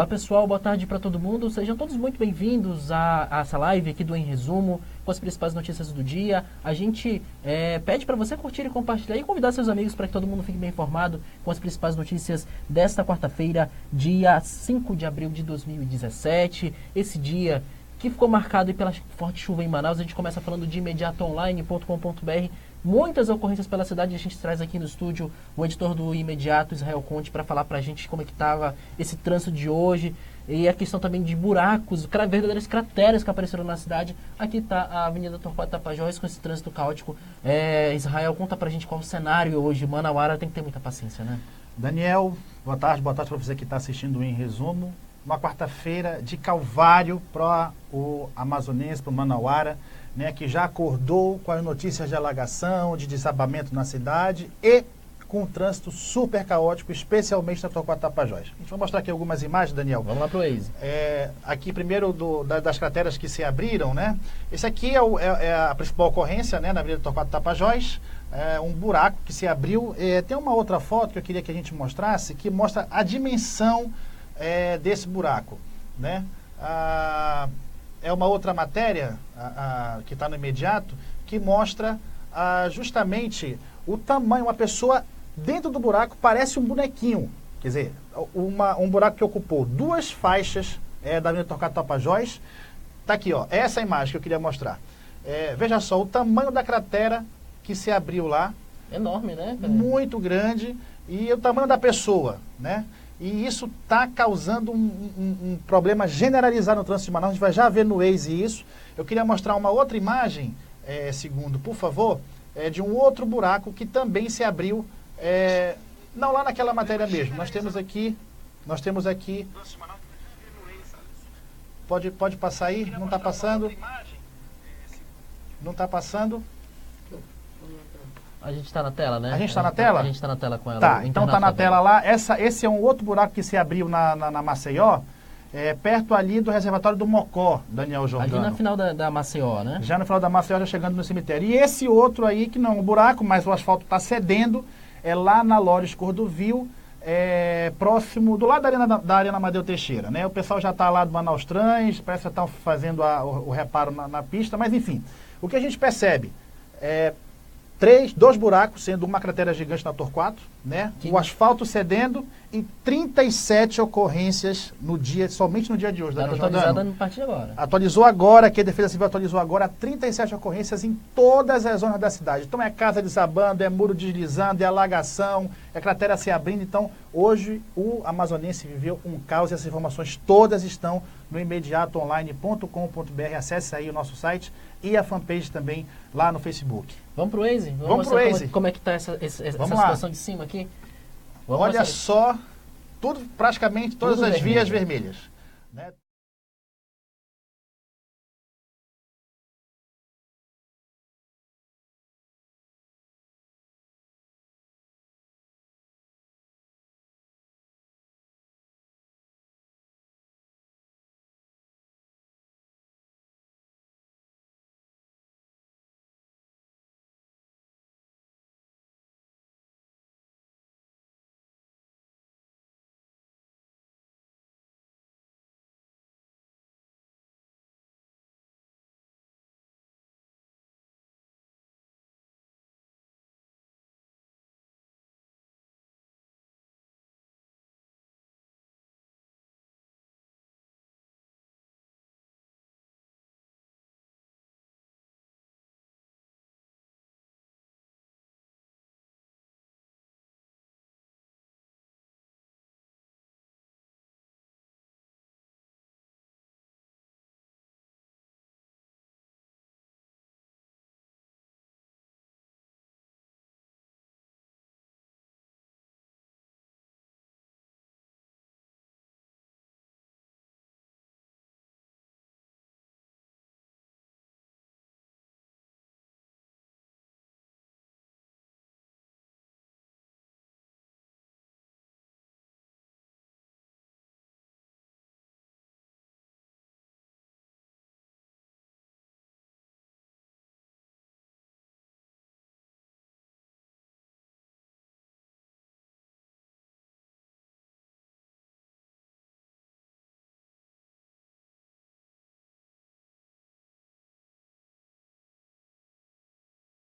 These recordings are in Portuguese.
Olá pessoal, boa tarde para todo mundo. Sejam todos muito bem-vindos a essa live aqui do Em Resumo, com as principais notícias do dia. A gente pede para você curtir e compartilhar e convidar seus amigos para que todo mundo fique bem informado com as principais notícias desta quarta-feira, dia 5 de abril de 2017. Esse dia que ficou marcado pela forte chuva em Manaus. A gente começa falando de imediatoonline.com.br. Muitas ocorrências pela cidade. A gente traz aqui no estúdio o editor do Imediato, Israel Conte, para falar pra gente como é que estava esse trânsito de hoje. E a questão também de buracos, verdadeiras crateras que apareceram na cidade. Aqui está a Avenida Torquato Tapajós com esse trânsito caótico. Israel, conta pra gente qual o cenário hoje. Manauara tem que ter muita paciência, né? Daniel, boa tarde para você que está assistindo Em Resumo. Uma quarta-feira de calvário para o amazonense, para o Manauara, né, que já acordou com as notícias de alagação, de desabamento na cidade e com um trânsito super caótico, especialmente na Torquato Tapajós. A gente vai mostrar aqui algumas imagens, Daniel. Vamos lá pro Waze. Aqui primeiro das crateras que se abriram, né? Esse aqui é a principal ocorrência, né, na Avenida Torquato Tapajós. Um buraco que se abriu. Tem uma outra foto que eu queria que a gente mostrasse, que mostra a dimensão desse buraco, né? É uma outra matéria que está no Imediato, que mostra justamente o tamanho. Uma pessoa dentro do buraco parece um bonequinho. Quer dizer, um buraco que ocupou duas faixas da Avenida Torquato Tapajós. Está aqui, ó, essa imagem que eu queria mostrar. Veja só o tamanho da cratera que se abriu lá. Enorme, né? Muito grande. E o tamanho da pessoa, né? E isso está causando um problema generalizado no trânsito de Manaus. A gente vai já ver no Waze isso. Eu queria mostrar uma outra imagem, segundo, por favor, de um outro buraco que também se abriu, não lá naquela matéria mesmo. Nós temos aqui, pode passar aí? Não está passando? Não está passando? A gente está na tela, né? A gente está na tela? A gente está na tela com ela. Tá, então está na tela lá. Esse é um outro buraco que se abriu na Maceió, perto ali do reservatório do Mocó, Daniel Jordano. Ali na final da Maceió, né? Já no final da Maceió, já chegando no cemitério. E esse outro aí, que não é um buraco, mas o asfalto está cedendo, é lá na Lores Cordovil, próximo, do lado da Arena Amadeu Teixeira, né? O pessoal já está lá do Manaus Trans, parece que estão fazendo o reparo na pista, mas enfim. O que a gente percebe dois buracos, sendo uma cratera gigante na Torquato, né? O asfalto cedendo e 37 ocorrências somente no dia de hoje. Está atualizada a partir de agora. Atualizou agora, que a Defesa Civil atualizou agora, 37 ocorrências em todas as zonas da cidade. Então é casa desabando, é muro deslizando, é alagação, é cratera se abrindo. Então hoje o amazonense viveu um caos e essas informações todas estão no imediatoonline.com.br. Acesse aí o nosso site e a fanpage também lá no Facebook. Vamos pro Waze? Vamos pro Waze. Como é que está essa situação de cima aqui? Olha só, praticamente todas as vias vermelhas, né?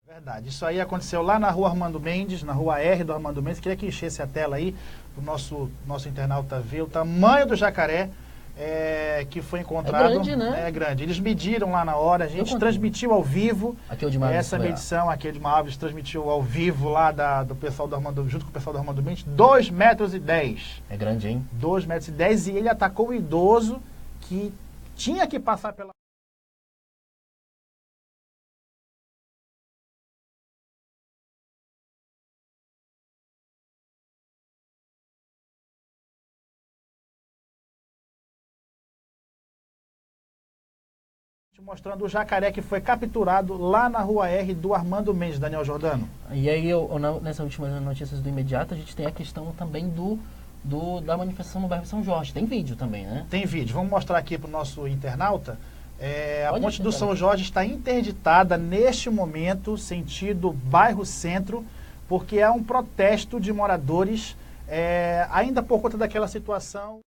Verdade, isso aí aconteceu lá na rua Armando Mendes, na rua R do Armando Mendes. Queria que enchesse a tela aí, o nosso internauta ver o tamanho do jacaré que foi encontrado. É grande, né? É grande. Eles mediram lá na hora, a gente transmitiu ao vivo. Aqui é o de Marves, essa medição aqui é de Marves, transmitiu ao vivo lá do pessoal do Armando, junto com o pessoal do Armando Mendes, 2,10 metros. É grande, hein? 2,10 metros e ele atacou o idoso que tinha que passar pela... Mostrando o jacaré que foi capturado lá na rua R do Armando Mendes, Daniel Jordano. E aí, nessas últimas notícias do imediato, a gente tem a questão também da manifestação no bairro São Jorge. Tem vídeo também, né? Tem vídeo. Vamos mostrar aqui para o nosso internauta. A ponte do São Jorge está interditada neste momento, sentido bairro Centro, porque é um protesto de moradores, ainda por conta daquela situação.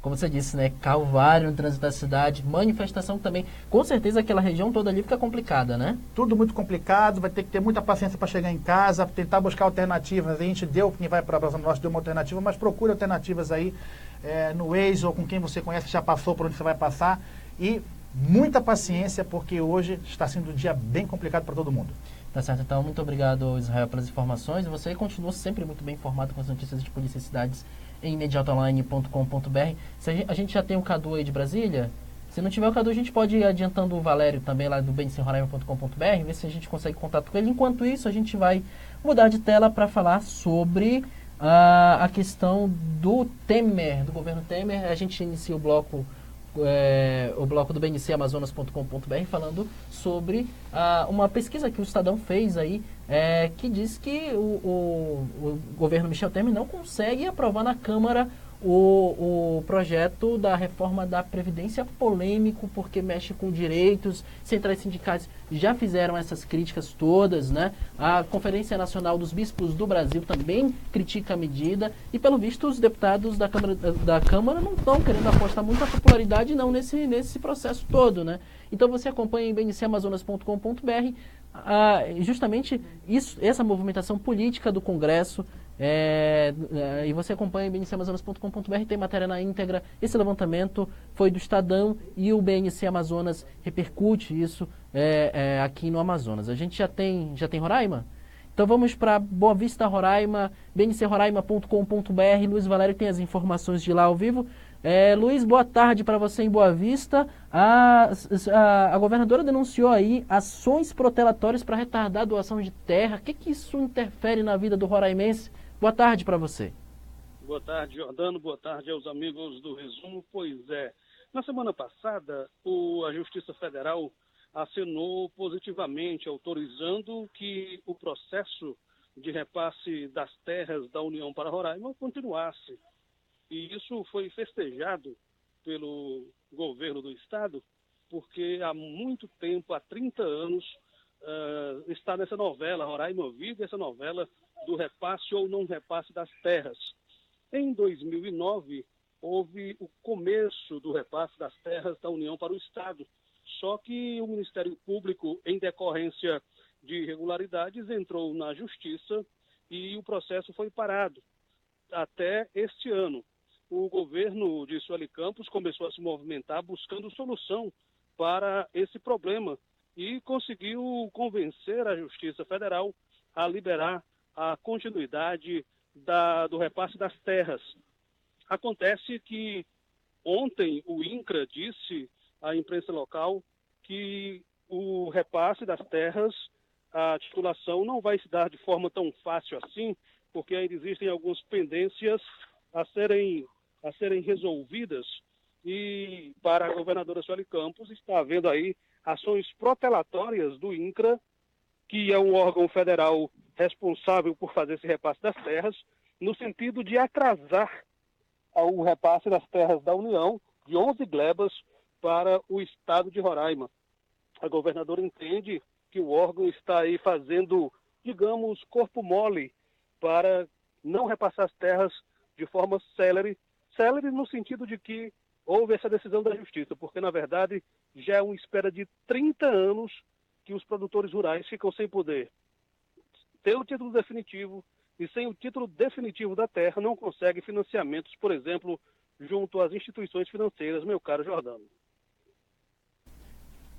Como você disse, né? Calvário no trânsito da cidade, manifestação também. Com certeza aquela região toda ali fica complicada, né? Tudo muito complicado, vai ter que ter muita paciência para chegar em casa, tentar buscar alternativas. A gente quem vai para a Zona Norte deu uma alternativa, mas procure alternativas aí no Waze ou com quem você conhece, já passou por onde você vai passar. E muita paciência, porque hoje está sendo um dia bem complicado para todo mundo. Tá certo, então muito obrigado, Israel, pelas informações. Você continua sempre muito bem informado com as notícias de polícia e cidades em imediatoonline.com.br. A gente já tem o Cadu aí de Brasília. Se não tiver o Cadu, a gente pode ir adiantando o Valério também lá do bncroraima.com.br, ver se a gente consegue contato com ele. Enquanto isso, a gente vai mudar de tela para falar sobre a questão do Temer, do governo Temer. A gente inicia o bloco do bncamazonas.com.br falando sobre uma pesquisa que o Estadão fez aí, que diz que o governo Michel Temer não consegue aprovar na Câmara o projeto da reforma da Previdência, polêmico porque mexe com direitos. Centrais sindicais já fizeram essas críticas todas, né? A Conferência Nacional dos Bispos do Brasil também critica a medida e, pelo visto, os deputados da Câmara não estão querendo apostar muita popularidade não nesse processo todo, né? Então você acompanha em bncamazonas.com.br justamente essa movimentação política do Congresso. E você acompanha em bncamazonas.com.br, tem matéria na íntegra. Esse levantamento foi do Estadão e o BNC Amazonas repercute isso aqui no Amazonas. A gente já tem Roraima? Então vamos para Boa Vista, Roraima, bncroraima.com.br. Luiz Valério tem as informações de lá ao vivo. Luiz, boa tarde para você em Boa Vista. A governadora denunciou aí ações protelatórias para retardar a doação de terra. O que isso interfere na vida do roraimense? Boa tarde para você. Boa tarde, Jordano. Boa tarde aos amigos do Resumo. Pois é, na semana passada, a Justiça Federal assinou positivamente, autorizando que o processo de repasse das terras da União para Roraima continuasse. E isso foi festejado pelo governo do Estado, porque há muito tempo, há 30 anos, está nessa novela, Roraima vive essa novela do repasse ou não repasse das terras. Em 2009, houve o começo do repasse das terras da União para o Estado, só que o Ministério Público, em decorrência de irregularidades, entrou na Justiça e o processo foi parado até este ano. O governo de Sueli Campos começou a se movimentar buscando solução para esse problema e conseguiu convencer a Justiça Federal a liberar a continuidade do repasse das terras. Acontece que ontem o INCRA disse à imprensa local que o repasse das terras a titulação não vai se dar de forma tão fácil assim, porque ainda existem algumas pendências a serem resolvidas, e para a governadora Sueli Campos está havendo aí ações protelatórias do INCRA, que é um órgão federal responsável por fazer esse repasse das terras, no sentido de atrasar o repasse das terras da União de 11 glebas para o estado de Roraima. A governadora entende que o órgão está aí fazendo, digamos, corpo mole para não repassar as terras de forma célere no sentido de que houve essa decisão da Justiça, porque, na verdade, já é uma espera de 30 anos que os produtores rurais ficam sem poder ter o título definitivo, e sem o título definitivo da terra não consegue financiamentos, por exemplo, junto às instituições financeiras, meu caro Jordano.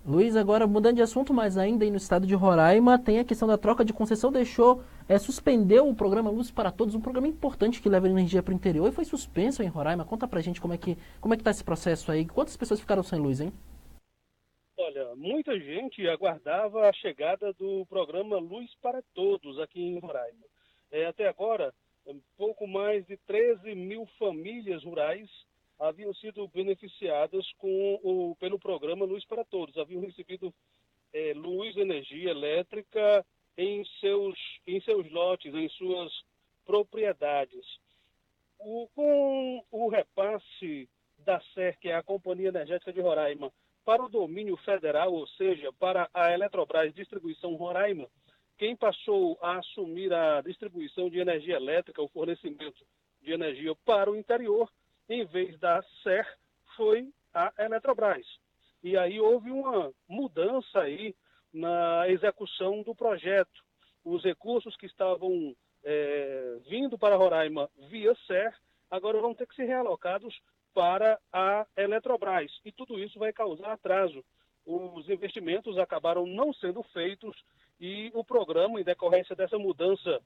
Luiz, agora mudando de assunto, mas ainda aí no estado de Roraima, tem a questão da troca de concessão, suspendeu o programa Luz para Todos, um programa importante que leva energia para o interior, e foi suspenso em Roraima. Conta pra gente como é que está esse processo aí, quantas pessoas ficaram sem luz, hein? Olha, muita gente aguardava a chegada do programa Luz para Todos aqui em Roraima. Até agora, pouco mais de 13 mil famílias rurais haviam sido beneficiadas pelo programa Luz para Todos. Haviam recebido luz, energia elétrica em seus lotes, em suas propriedades. Com o repasse da SER, que é a Companhia Energética de Roraima, para o domínio federal, ou seja, para a Eletrobras Distribuição Roraima, quem passou a assumir a distribuição de energia elétrica, o fornecimento de energia para o interior, em vez da SER, foi a Eletrobras. E aí houve uma mudança aí na execução do projeto. Os recursos que estavam vindo para Roraima via SER, agora vão ter que ser realocados para a Eletrobras. E tudo isso vai causar atraso. Os investimentos acabaram não sendo feitos e o programa, em decorrência dessa mudança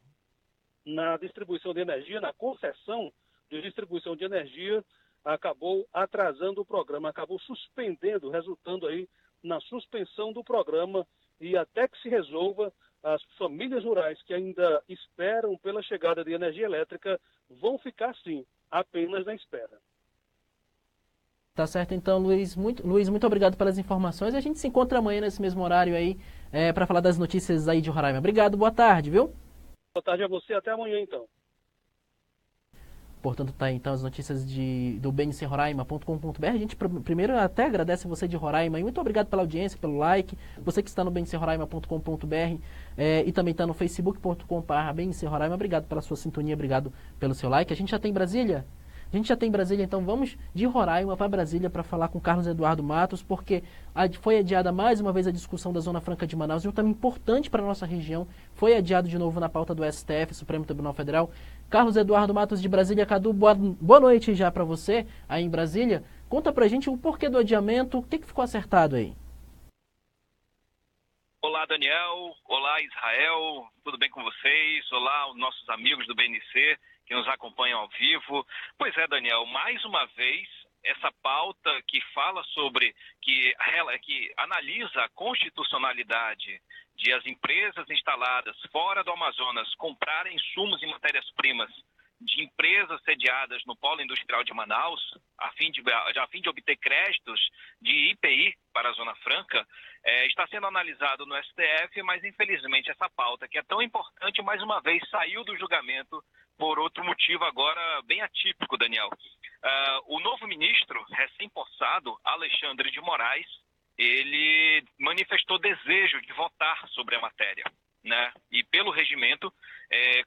na distribuição de energia, na concessão de distribuição de energia, acabou atrasando o programa, acabou suspendendo, resultando aí na suspensão do programa, e até que se resolva, as famílias rurais que ainda esperam pela chegada de energia elétrica vão ficar, sim, apenas na espera. Tá certo, então, Luiz, muito obrigado pelas informações. A gente se encontra amanhã nesse mesmo horário aí, para falar das notícias aí de Roraima. Obrigado, boa tarde, viu? Boa tarde a você, até amanhã, então. Portanto, tá aí, então, as notícias do bncroraima.com.br. A gente primeiro até agradece você de Roraima e muito obrigado pela audiência, pelo like. Você que está no bncroraima.com.br e também está no facebook.com.br bncroraima. Obrigado pela sua sintonia, obrigado pelo seu like. A gente já tem Brasília? A gente já tem Brasília, então vamos de Roraima para Brasília para falar com Carlos Eduardo Matos, porque foi adiada mais uma vez a discussão da Zona Franca de Manaus, um tema importante para a nossa região. Foi adiado de novo na pauta do STF, Supremo Tribunal Federal. Carlos Eduardo Matos de Brasília. Cadu, boa noite já para você aí em Brasília. Conta pra gente o porquê do adiamento, o que ficou acertado aí? Olá, Daniel. Olá, Israel. Tudo bem com vocês? Olá, os nossos amigos do BNC que nos acompanham ao vivo. Pois é, Daniel, mais uma vez, essa pauta que fala sobre, que analisa a constitucionalidade de as empresas instaladas fora do Amazonas comprarem insumos e matérias-primas de empresas sediadas no Polo Industrial de Manaus, a fim de obter créditos de IPI para a Zona Franca, está sendo analisado no STF, mas infelizmente essa pauta, que é tão importante, mais uma vez saiu do julgamento por outro motivo agora bem atípico, Daniel. O novo ministro, recém-possado, Alexandre de Moraes, ele manifestou desejo de votar sobre a matéria, né? E pelo regimento,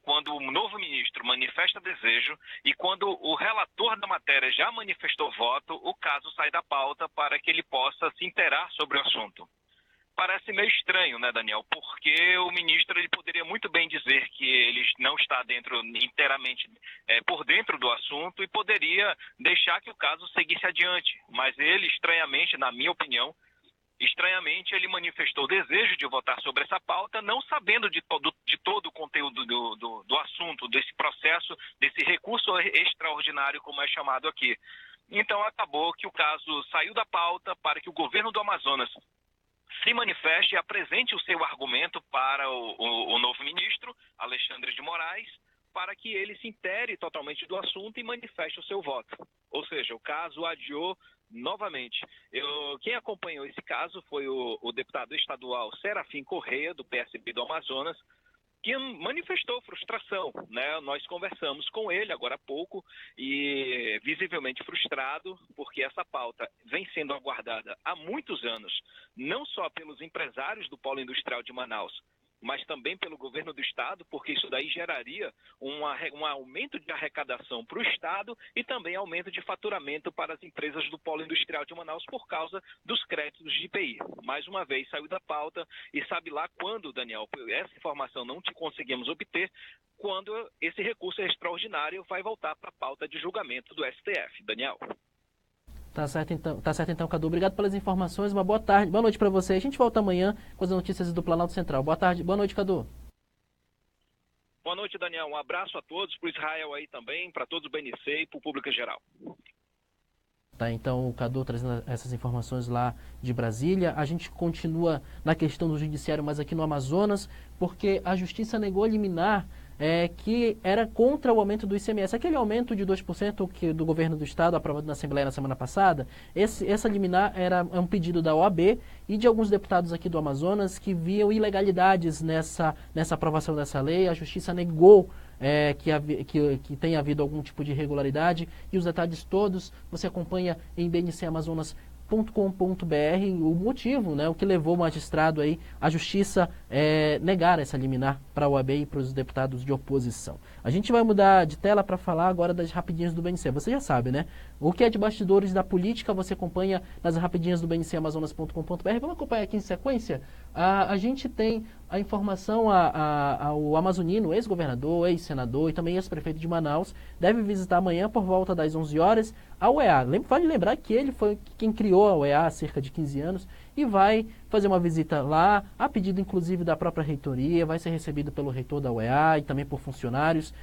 quando o novo ministro manifesta desejo e quando o relator da matéria já manifestou voto, o caso sai da pauta para que ele possa se inteirar sobre o assunto. Parece meio estranho, né, Daniel? Porque o ministro ele poderia muito bem dizer que ele não está inteiramente por dentro do assunto e poderia deixar que o caso seguisse adiante. Mas ele, estranhamente, na minha opinião, ele manifestou desejo de votar sobre essa pauta, não sabendo de todo o conteúdo do assunto, desse processo, desse recurso extraordinário, como é chamado aqui. Então, acabou que o caso saiu da pauta para que o governo do Amazonas se manifeste e apresente o seu argumento para o novo ministro, Alexandre de Moraes, para que ele se intere totalmente do assunto e manifeste o seu voto. Ou seja, o caso adiou novamente. Quem acompanhou esse caso foi o deputado estadual Serafim Correia, do PSB do Amazonas, que manifestou frustração, né? Nós conversamos com ele agora há pouco e visivelmente frustrado, porque essa pauta vem sendo aguardada há muitos anos, não só pelos empresários do Polo Industrial de Manaus, mas também pelo governo do estado, porque isso daí geraria um aumento de arrecadação para o estado e também aumento de faturamento para as empresas do Polo Industrial de Manaus por causa dos créditos de IPI. Mais uma vez, saiu da pauta e sabe lá quando, Daniel, essa informação não te conseguimos obter, quando esse recurso extraordinário vai voltar para a pauta de julgamento do STF. Daniel. Tá certo então, Cadu. Obrigado pelas informações. Uma boa tarde, boa noite para você. A gente volta amanhã com as notícias do Planalto Central. Boa tarde, boa noite, Cadu. Boa noite, Daniel. Um abraço a todos, para o Israel aí também, para todos o BNC e para o público em geral. Tá, então o Cadu trazendo essas informações lá de Brasília. A gente continua na questão do judiciário, mas aqui no Amazonas, porque a justiça negou liminar que era contra o aumento do ICMS. Aquele aumento de 2% do governo do estado, aprovado na Assembleia na semana passada, essa liminar é um pedido da OAB e de alguns deputados aqui do Amazonas que viam ilegalidades nessa aprovação dessa lei. A justiça negou que tenha havido algum tipo de irregularidade, e os detalhes todos você acompanha em bncamazonas.com.br, o motivo, né, o que levou o magistrado aí, a justiça negar essa liminar para a OAB e para os deputados de oposição. A gente vai mudar de tela para falar agora das rapidinhas do BNC. Você já sabe, né? O que é de bastidores da política você acompanha nas rapidinhas do bncamazonas.com.br. Vamos acompanhar aqui em sequência. A gente tem a informação, ao amazonino, ex-governador, ex-senador e também ex-prefeito de Manaus, deve visitar amanhã por volta das 11 horas a UEA. Vale lembrar que ele foi quem criou a UEA há cerca de 15 anos e vai fazer uma visita lá, a pedido inclusive da própria reitoria, vai ser recebido pelo reitor da UEA e também por funcionários.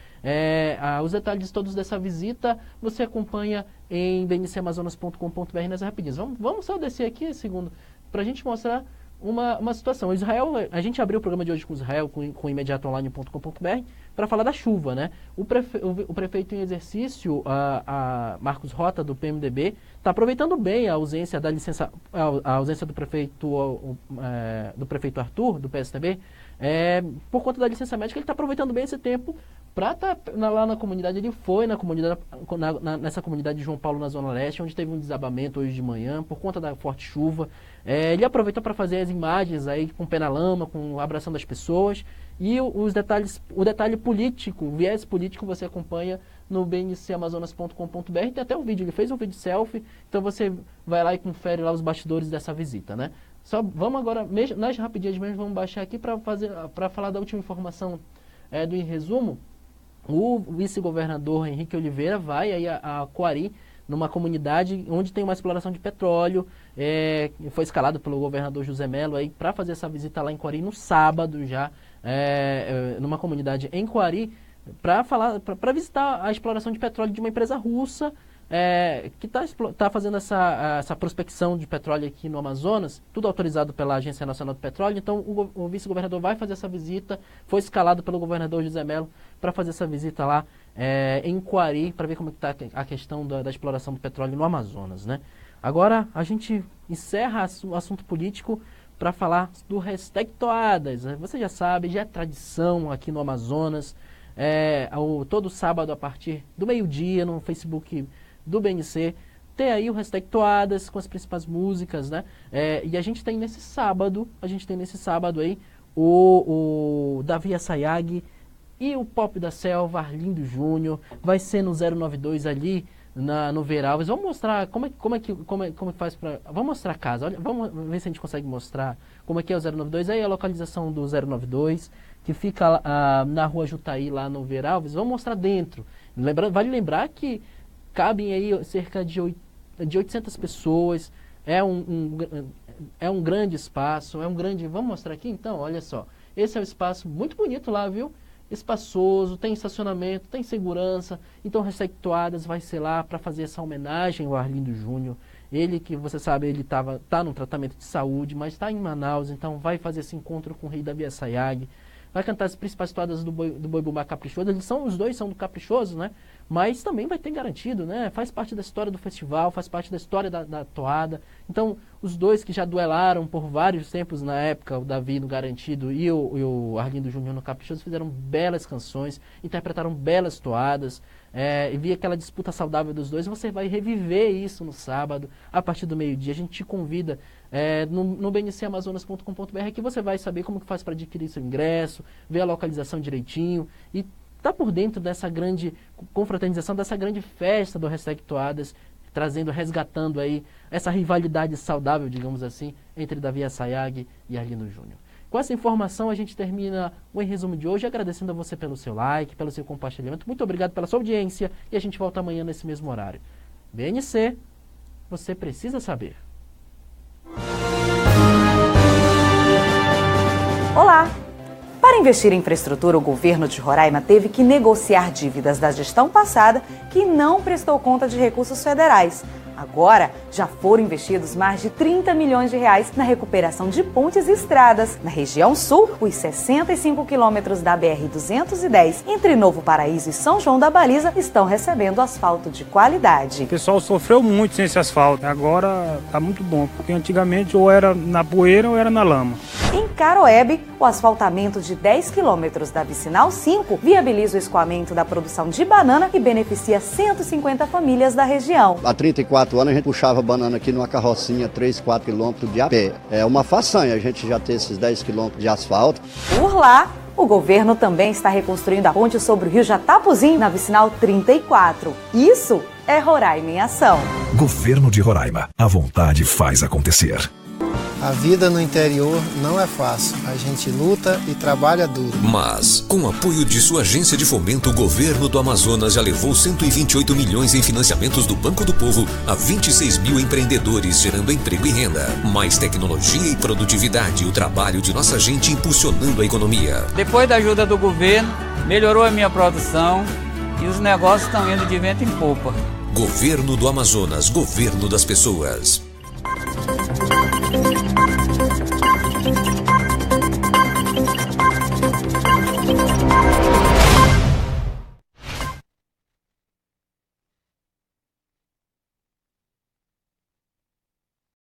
Os detalhes todos dessa visita você acompanha em bncamazonas.com.br nas rapidinhas. Vamos só descer aqui, segundo, para a gente mostrar uma situação. Israel, a gente abriu o programa de hoje com Israel, com imediatoonline.com.br, para falar da chuva, né? O prefeito em exercício, Marcos Rota, do PMDB, está aproveitando bem a ausência do prefeito Arthur, do PSDB, por conta da licença médica. Ele está aproveitando bem esse tempo para estar lá na comunidade. Ele foi nessa comunidade de João Paulo, na Zona Leste, onde teve um desabamento hoje de manhã, por conta da forte chuva. Ele aproveitou para fazer as imagens aí com o pé na lama, com abraçando as pessoas. E o detalhe político, o viés político, você acompanha no bncamazonas.com.br. Tem até um vídeo, ele fez um vídeo selfie, então você vai lá e confere lá os bastidores dessa visita, né? Só vamos agora, nas rapidinhas mesmo, vamos baixar aqui para falar da última informação do Em Resumo. O vice-governador Henrique Oliveira vai aí a Coari, numa comunidade onde tem uma exploração de petróleo. Foi escalado pelo governador José Mello para fazer essa visita lá em Coari no sábado já, numa comunidade em Coari, para visitar a exploração de petróleo de uma empresa russa que está fazendo essa prospecção de petróleo aqui no Amazonas, tudo autorizado pela Agência Nacional do Petróleo. Então o vice-governador vai fazer essa visita, foi escalado pelo governador José Mello para fazer essa visita lá em Coari, para ver como está a questão da exploração do petróleo no Amazonas, né? Agora a gente encerra o assunto político para falar do Hashtag Toadas. Você já sabe, já é tradição aqui no Amazonas, todo sábado a partir do meio-dia no Facebook do BNC, tem aí o Hashtag Toadas com as principais músicas, né? E a gente tem nesse sábado aí o Davi Assayag e o Pop da Selva, Arlindo Júnior. Vai ser no 092 ali no Veralves. Vamos mostrar como é que faz para... Vamos mostrar a casa, olha, vamos ver se a gente consegue mostrar como é que é o 092. Aí a localização do 092, que fica na rua Jutaí, lá no Veralves. Vamos mostrar dentro. Vale lembrar que cabem aí cerca de 800 pessoas, é um grande espaço, Vamos mostrar aqui então, olha só. Esse é um espaço muito bonito lá, viu? Espaçoso, tem estacionamento, tem segurança. Então o Hashtag Toadas vai ser lá para fazer essa homenagem ao Arlindo Júnior Ele que, você sabe, ele tá no tratamento de saúde, mas está em Manaus, então vai fazer esse encontro com o rei Davi Assayag. Vai cantar as principais toadas do Boi Bumbá Caprichoso. Os dois são do Caprichoso, né? Mas também vai ter garantido, né? Faz parte da história do festival, faz parte da história da toada. Então, os dois que já duelaram por vários tempos na época, o Davi no Garantido e o Arlindo Júnior no Caprichoso, fizeram belas canções, interpretaram belas toadas. E vi aquela disputa saudável dos dois. Você vai reviver isso no sábado, a partir do meio-dia. A gente te convida no bncamazonas.com.br, que você vai saber como que faz para adquirir seu ingresso, ver a localização direitinho e tá por dentro dessa grande confraternização, dessa grande festa do Hashtag Toadas, resgatando aí essa rivalidade saudável, digamos assim, entre Davi Assayag e Arlindo Júnior. Com essa informação, a gente termina o Em Resumo de hoje, agradecendo a você pelo seu like, pelo seu compartilhamento. Muito obrigado pela sua audiência e a gente volta amanhã nesse mesmo horário. BNC, você precisa saber. Olá! Para investir em infraestrutura, o governo de Roraima teve que negociar dívidas da gestão passada que não prestou conta de recursos federais. Agora, já foram investidos mais de 30 milhões de reais na recuperação de pontes e estradas. Na região sul, os 65 quilômetros da BR-210 entre Novo Paraíso e São João da Baliza estão recebendo asfalto de qualidade. O pessoal sofreu muito sem esse asfalto. Agora está muito bom, porque antigamente ou era na poeira ou era na lama. Em Caroebe, o asfaltamento de 10 quilômetros da Vicinal 5 viabiliza o escoamento da produção de banana e beneficia 150 famílias da região. Há 34 anos a gente puxava banana aqui numa carrocinha 3, 4 quilômetros de a pé. É uma façanha a gente já ter esses 10 quilômetros de asfalto. Por lá, o governo também está reconstruindo a ponte sobre o rio Jatapuzinho na Vicinal 34. Isso é Roraima em ação. Governo de Roraima. A vontade faz acontecer. A vida no interior não é fácil. A gente luta e trabalha duro. Mas, com o apoio de sua agência de fomento, o governo do Amazonas já levou 128 milhões em financiamentos do Banco do Povo a 26 mil empreendedores, gerando emprego e renda. Mais tecnologia e produtividade, o trabalho de nossa gente impulsionando a economia. Depois da ajuda do governo, melhorou a minha produção e os negócios estão indo de vento em popa. Governo do Amazonas, governo das pessoas.